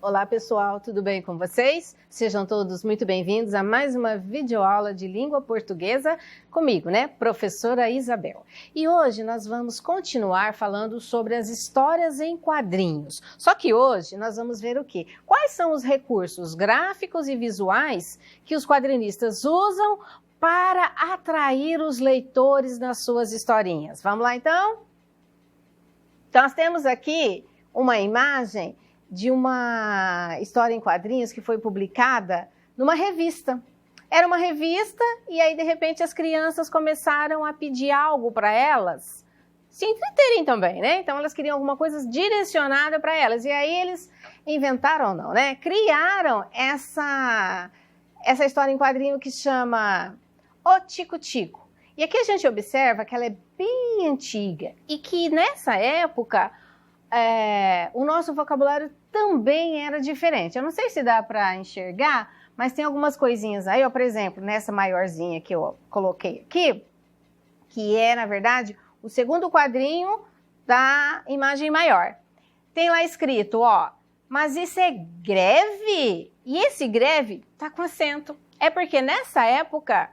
Olá pessoal, tudo bem com vocês? Sejam todos muito bem-vindos a mais uma videoaula de língua portuguesa comigo, né? Professora Isabel. E hoje nós vamos continuar falando sobre as histórias em quadrinhos. Só que hoje nós vamos ver o quê? Quais são os recursos gráficos e visuais que os quadrinistas usam para atrair os leitores nas suas historinhas. Vamos lá então? Então nós temos aqui uma imagem de uma história em quadrinhos que foi publicada numa revista. Era uma revista e aí, de repente, as crianças começaram a pedir algo para elas se entreterem também, né? Então, elas queriam alguma coisa direcionada para elas. E aí, eles inventaram, não, né? Criaram essa história em quadrinho que chama O Tico Tico. E aqui a gente observa que ela é bem antiga e que, nessa época, o nosso vocabulário também era diferente. Eu não sei se dá para enxergar, mas tem algumas coisinhas aí, ó, por exemplo, nessa maiorzinha que eu coloquei aqui, que é, na verdade, o segundo quadrinho da imagem maior. Tem lá escrito, ó, mas isso é greve? E esse greve tá com acento. É porque nessa época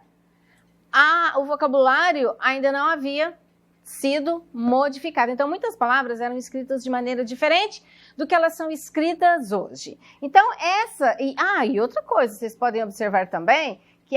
o vocabulário ainda não havia sido modificado. Então, muitas palavras eram escritas de maneira diferente do que elas são escritas hoje. Então, e outra coisa, vocês podem observar também que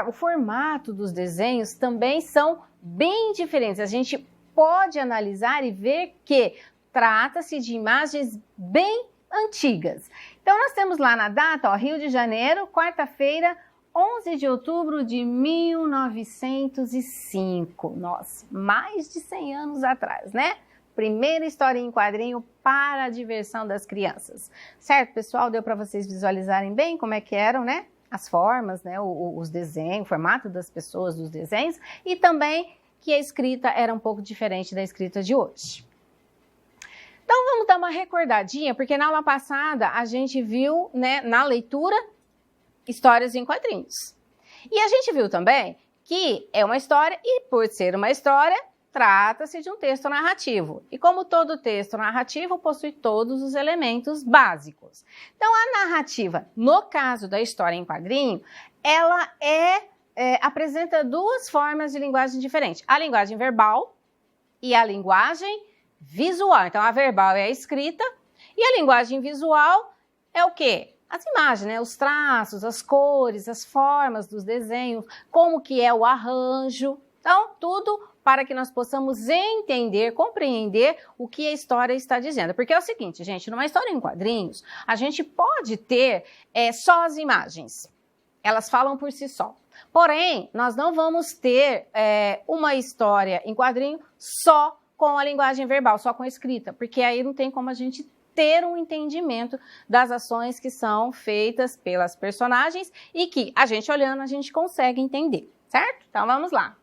o formato dos desenhos também são bem diferentes. A gente pode analisar e ver que trata-se de imagens bem antigas. Então, nós temos lá na data, ó, Rio de Janeiro, quarta-feira, 11 de outubro de 1905, nossa, mais de 100 anos atrás, né? Primeira história em quadrinho para a diversão das crianças. Certo, pessoal? Deu para vocês visualizarem bem como é que eram, né? As formas, né? Os desenhos, o formato das pessoas, dos desenhos, e também que a escrita era um pouco diferente da escrita de hoje. Então, vamos dar uma recordadinha, porque na aula passada a gente viu, né, na leitura, histórias em quadrinhos. E a gente viu também que é uma história e, por ser uma história, trata-se de um texto narrativo. E como todo texto narrativo, possui todos os elementos básicos. Então, a narrativa, no caso da história em quadrinho, ela apresenta duas formas de linguagem diferentes. A linguagem verbal e a linguagem visual. Então, a verbal é a escrita e a linguagem visual é o quê? As imagens, né? Os traços, as cores, as formas dos desenhos, como que é o arranjo. Então, tudo para que nós possamos entender, compreender o que a história está dizendo. Porque é o seguinte, gente, numa história em quadrinhos, a gente pode ter só as imagens. Elas falam por si só. Porém, nós não vamos ter uma história em quadrinho só com a linguagem verbal, só com a escrita. Porque aí não tem como a gente ter um entendimento das ações que são feitas pelas personagens e que a gente olhando, a gente consegue entender, certo? Então, vamos lá.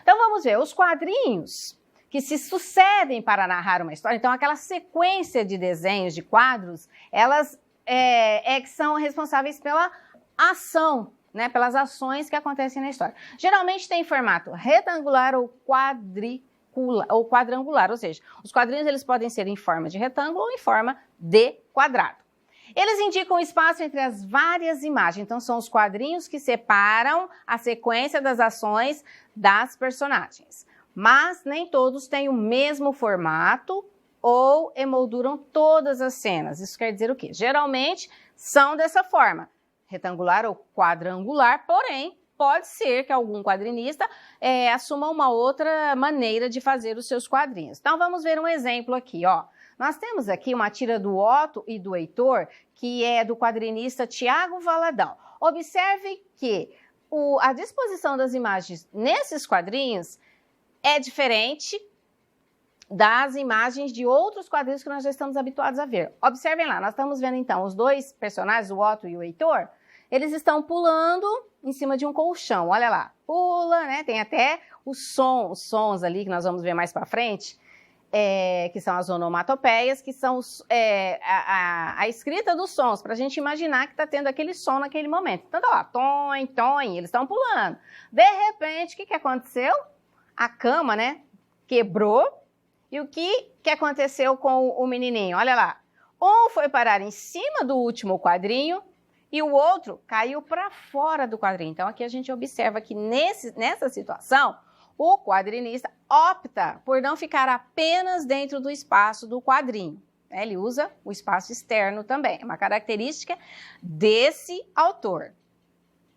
Então, vamos ver os quadrinhos que se sucedem para narrar uma história. Então, aquela sequência de desenhos, de quadros, elas que são responsáveis pela ação, né? Pelas ações que acontecem na história. Geralmente tem formato retangular ou quadrangular, ou seja, os quadrinhos eles podem ser em forma de retângulo ou em forma de quadrado. Eles indicam o espaço entre as várias imagens, então são os quadrinhos que separam a sequência das ações das personagens. Mas nem todos têm o mesmo formato ou emolduram todas as cenas. Isso quer dizer o quê? Geralmente são dessa forma, retangular ou quadrangular, porém, pode ser que algum quadrinista assuma uma outra maneira de fazer os seus quadrinhos. Então, vamos ver um exemplo aqui, ó. Nós temos aqui uma tira do Otto e do Heitor, que é do quadrinista Tiago Valadão. Observe que a disposição das imagens nesses quadrinhos é diferente das imagens de outros quadrinhos que nós já estamos habituados a ver. Observem lá, nós estamos vendo então os dois personagens, o Otto e o Heitor, eles estão pulando em cima de um colchão, olha lá, pula, né? Tem até os sons ali que nós vamos ver mais para frente, que são as onomatopeias, que são a escrita dos sons, para a gente imaginar que está tendo aquele som naquele momento. Então, ó, tom, tom, eles estão pulando. De repente, o que aconteceu? A cama, né, quebrou, e o que aconteceu com o menininho? Olha lá, Um foi parar em cima do último quadrinho e o outro caiu para fora do quadrinho. Então, aqui a gente observa que nessa situação, o quadrinista opta por não ficar apenas dentro do espaço do quadrinho. Ele usa o espaço externo também, é uma característica desse autor.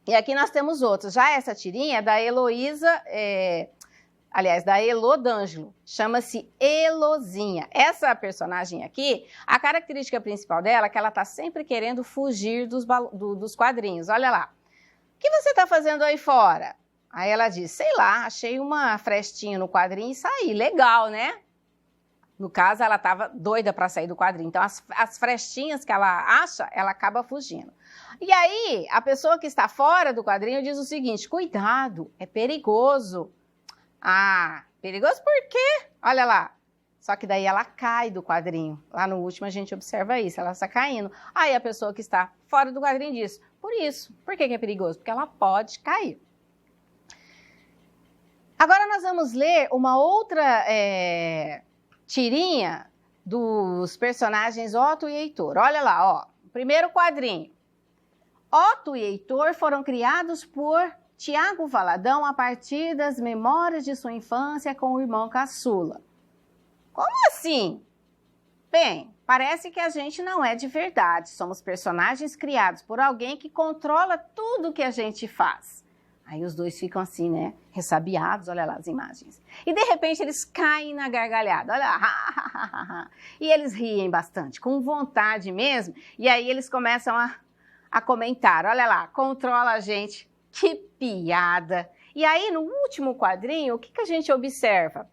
E aqui nós temos outros. Já essa tirinha é da Heloísa, da Elo D'Angelo, chama-se Elozinha. Essa personagem aqui, a característica principal dela é que ela está sempre querendo fugir dos quadrinhos. Olha lá. O que você está fazendo aí fora? Aí ela diz, sei lá, achei uma frestinha no quadrinho e saí. Legal, né? No caso, ela estava doida para sair do quadrinho. Então, as frestinhas que ela acha, ela acaba fugindo. E aí, a pessoa que está fora do quadrinho diz o seguinte, cuidado, é perigoso. Ah, perigoso por quê? Olha lá. Só que daí ela cai do quadrinho. Lá no último a gente observa isso, ela está caindo. Aí a pessoa que está fora do quadrinho diz, por isso. Por que é perigoso? Porque ela pode cair. Agora nós vamos ler uma outra tirinha dos personagens Otto e Heitor. Olha lá, ó. Primeiro quadrinho. Otto e Heitor foram criados por Tiago Valadão a partir das memórias de sua infância com o irmão caçula. Como assim? Bem, parece que a gente não é de verdade. Somos personagens criados por alguém que controla tudo que a gente faz. Aí os dois ficam assim, né, ressabiados, olha lá as imagens. E de repente eles caem na gargalhada, olha lá, e eles riem bastante, com vontade mesmo, e aí eles começam a comentar, olha lá, controla a gente, que piada. E aí no último quadrinho, o que a gente observa?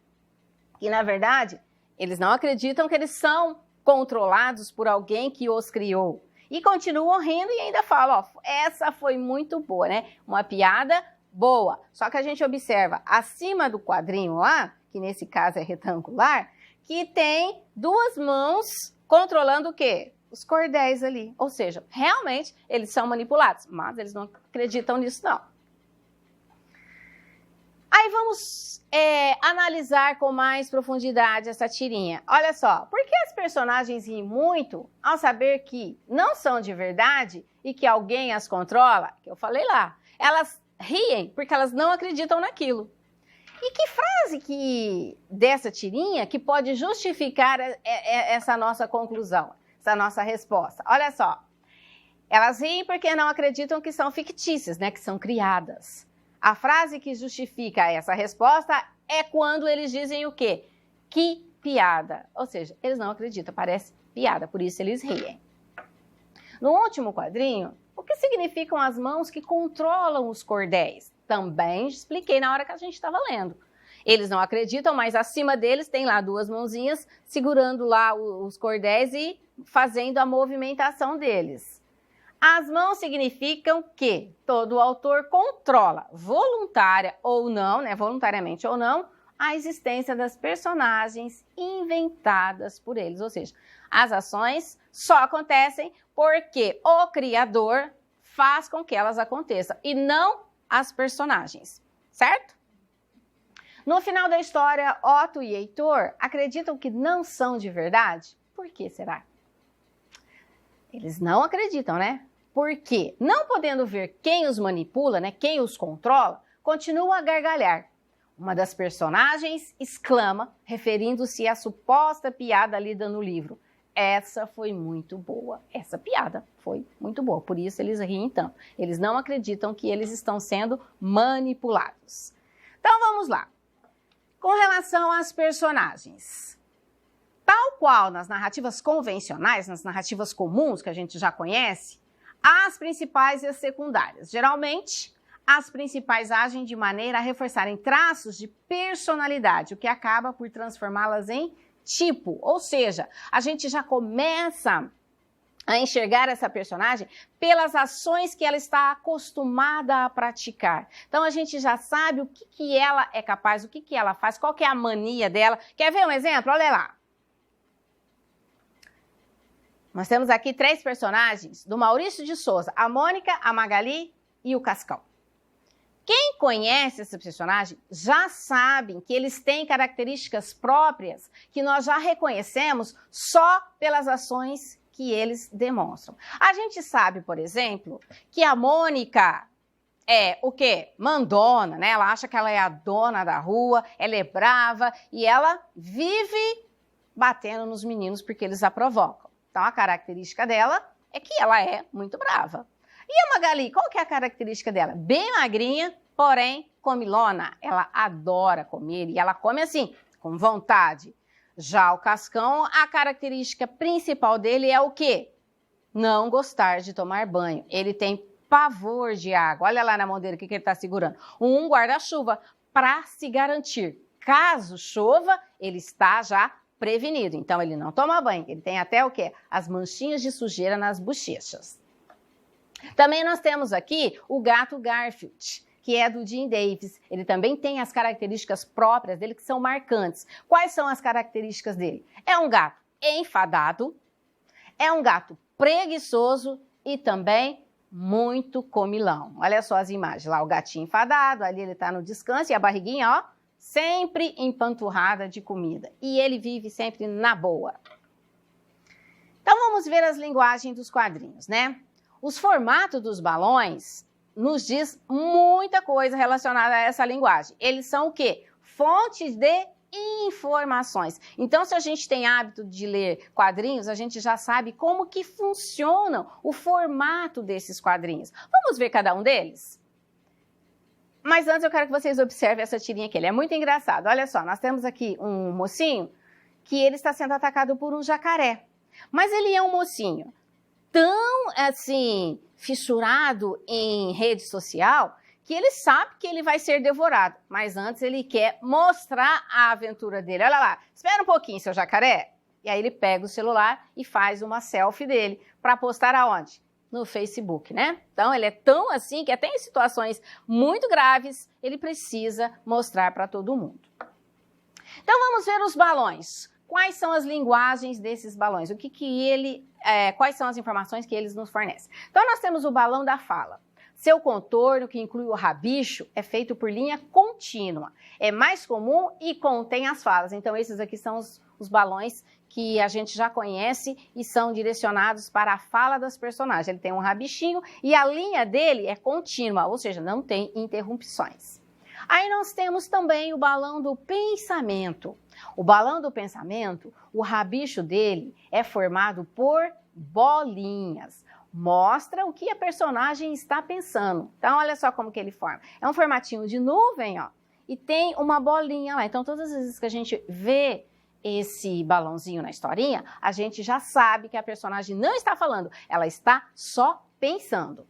Que na verdade, eles não acreditam que eles são controlados por alguém que os criou. E continuam rindo e ainda falam, ó, essa foi muito boa, né? Uma piada boa. Só que a gente observa acima do quadrinho lá, que nesse caso é retangular, que tem duas mãos controlando o quê? Os cordéis ali. Ou seja, realmente eles são manipulados, mas eles não acreditam nisso não. Aí vamos analisar com mais profundidade essa tirinha. Olha só, por que as personagens riem muito ao saber que não são de verdade e que alguém as controla? Que eu falei lá. Elas riem porque elas não acreditam naquilo. E que frase dessa tirinha que pode justificar essa nossa conclusão, essa nossa resposta? Olha só, elas riem porque não acreditam que são fictícias, né, que são criadas. A frase que justifica essa resposta é quando eles dizem o quê? Que piada. Ou seja, eles não acreditam, parece piada, por isso eles riem. No último quadrinho, o que significam as mãos que controlam os cordéis? Também expliquei na hora que a gente estava lendo. Eles não acreditam, mas acima deles tem lá duas mãozinhas segurando lá os cordéis e fazendo a movimentação deles. As mãos significam que todo autor controla, voluntária ou não, né, voluntariamente ou não, a existência das personagens inventadas por eles. Ou seja, as ações só acontecem porque o criador faz com que elas aconteçam e não as personagens, certo? No final da história, Otto e Heitor acreditam que não são de verdade? Por que será? Eles não acreditam, né? Porque, não podendo ver quem os manipula, né, quem os controla, continuam a gargalhar. Uma das personagens exclama, referindo-se à suposta piada lida no livro. Essa foi muito boa. Essa piada foi muito boa, por isso eles riem tanto. Eles não acreditam que eles estão sendo manipulados. Então vamos lá. Com relação às personagens. Tal qual nas narrativas convencionais, nas narrativas comuns que a gente já conhece, as principais e as secundárias. Geralmente, as principais agem de maneira a reforçarem traços de personalidade, o que acaba por transformá-las em tipo. Ou seja, a gente já começa a enxergar essa personagem pelas ações que ela está acostumada a praticar. Então, a gente já sabe o que ela é capaz, o que ela faz, qual que é a mania dela. Quer ver um exemplo? Olha lá. Nós temos aqui 3 personagens do Maurício de Souza, a Mônica, a Magali e o Cascão. Quem conhece esse personagem já sabe que eles têm características próprias que nós já reconhecemos só pelas ações que eles demonstram. A gente sabe, por exemplo, que a Mônica é o quê? Mandona, né? Ela acha que ela é a dona da rua, ela é brava e ela vive batendo nos meninos porque eles a provocam. Então, a característica dela é que ela é muito brava. E a Magali, qual que é a característica dela? Bem magrinha, porém comilona. Ela adora comer e ela come assim, com vontade. Já o Cascão, a característica principal dele é o quê? Não gostar de tomar banho. Ele tem pavor de água. Olha lá na mão dele o que ele está segurando. Um guarda-chuva para se garantir. Caso chova, ele está já prevenido. Então, ele não toma banho. Ele tem até o quê? As manchinhas de sujeira nas bochechas. Também nós temos aqui o gato Garfield, que é do Jim Davis. Ele também tem as características próprias dele que são marcantes. Quais são as características dele? É um gato enfadado, é um gato preguiçoso e também muito comilão. Olha só as imagens lá, o gatinho enfadado, ali ele está no descanso e a barriguinha, ó, sempre empanturrada de comida. E ele vive sempre na boa. Então vamos ver as linguagens dos quadrinhos, né? Os formatos dos balões nos diz muita coisa relacionada a essa linguagem. Eles são o quê? Fontes de informações. Então, se a gente tem hábito de ler quadrinhos, a gente já sabe como que funciona o formato desses quadrinhos. Vamos ver cada um deles? Mas antes eu quero que vocês observem essa tirinha aqui. Ele é muito engraçado. Olha só, nós temos aqui um mocinho que ele está sendo atacado por um jacaré. Mas ele é um mocinho tão, assim, fissurado em rede social que ele sabe que ele vai ser devorado. Mas antes ele quer mostrar a aventura dele. Olha lá, espera um pouquinho, seu jacaré. E aí ele pega o celular e faz uma selfie dele para postar aonde? No Facebook, né? Então ele é tão assim que até em situações muito graves ele precisa mostrar para todo mundo. Então vamos ver os balões. Quais são as linguagens desses balões? Quais são as informações que eles nos fornecem? Então nós temos o balão da fala. Seu contorno, que inclui o rabicho, é feito por linha contínua. É mais comum e contém as falas. Então esses aqui são os balões que a gente já conhece e são direcionados para a fala das personagens. Ele tem um rabichinho e a linha dele é contínua, ou seja, não tem interrupções. Aí nós temos também o balão do pensamento. O balão do pensamento, o rabicho dele é formado por bolinhas. Mostra o que a personagem está pensando. Então, olha só como que ele forma. É um formatinho de nuvem, ó, e tem uma bolinha lá. Então, todas as vezes que a gente vê esse balãozinho na historinha, a gente já sabe que a personagem não está falando, ela está só pensando.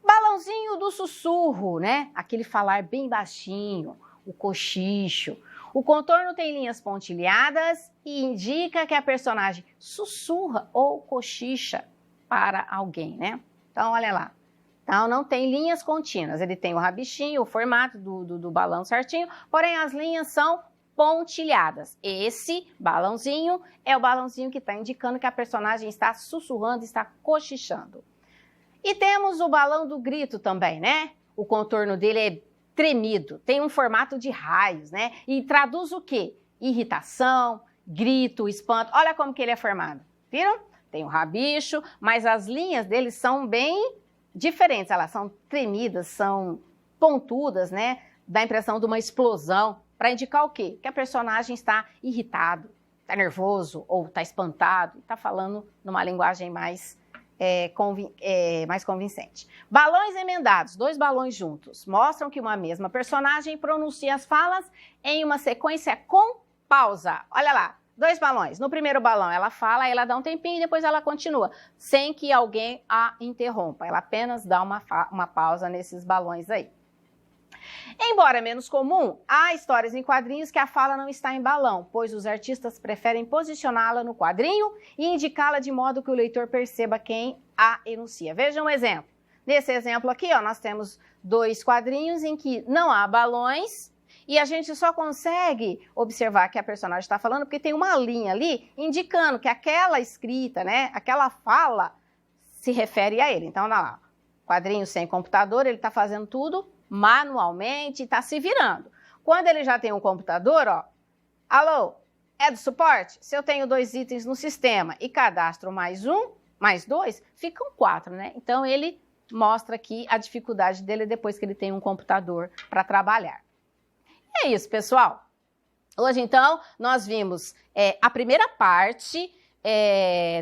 Balãozinho do sussurro, né? Aquele falar bem baixinho, o cochicho. O contorno tem linhas pontilhadas e indica que a personagem sussurra ou cochicha para alguém, né? Então, olha lá. Então, não tem linhas contínuas. Ele tem o rabichinho, o formato do balão certinho, porém as linhas são pontilhadas. Esse balãozinho é o balãozinho que está indicando que a personagem está sussurrando, está cochichando. E temos o balão do grito também, né? O contorno dele é tremido, tem um formato de raios, né? E traduz o quê? Irritação, grito, espanto. Olha como que ele é formado. Viram? Tem o rabicho, mas as linhas dele são bem diferentes. Elas são tremidas, são pontudas, né? Dá a impressão de uma explosão. Para indicar o quê? Que a personagem está irritado, está nervoso ou está espantado. Está falando numa linguagem mais convincente. Balões emendados, 2 balões juntos, mostram que uma mesma personagem pronuncia as falas em uma sequência com pausa. Olha lá, 2 balões. No primeiro balão ela fala, ela dá um tempinho e depois ela continua, sem que alguém a interrompa. Ela apenas dá uma pausa nesses balões aí. Embora menos comum, há histórias em quadrinhos que a fala não está em balão, pois os artistas preferem posicioná-la no quadrinho e indicá-la de modo que o leitor perceba quem a enuncia. Veja um exemplo. Nesse exemplo aqui, ó, nós temos 2 quadrinhos em que não há balões e a gente só consegue observar que a personagem está falando porque tem uma linha ali indicando que aquela escrita, né, aquela fala se refere a ele. Então, olha lá, quadrinho sem computador, ele está fazendo tudo manualmente, está se virando. Quando ele já tem um computador, ó, alô, É do suporte? Se eu tenho 2 itens no sistema e cadastro mais 1, mais 2, ficam 4, né? Então, ele mostra aqui a dificuldade dele depois que ele tem um computador para trabalhar. E é isso, pessoal. Hoje, então, nós vimos a primeira parte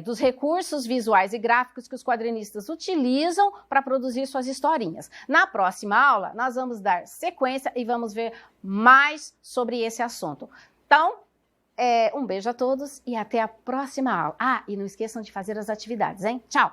dos recursos visuais e gráficos que os quadrinistas utilizam para produzir suas historinhas. Na próxima aula, nós vamos dar sequência e vamos ver mais sobre esse assunto. Então, um beijo a todos e até a próxima aula. Ah, e não esqueçam de fazer as atividades, hein? Tchau!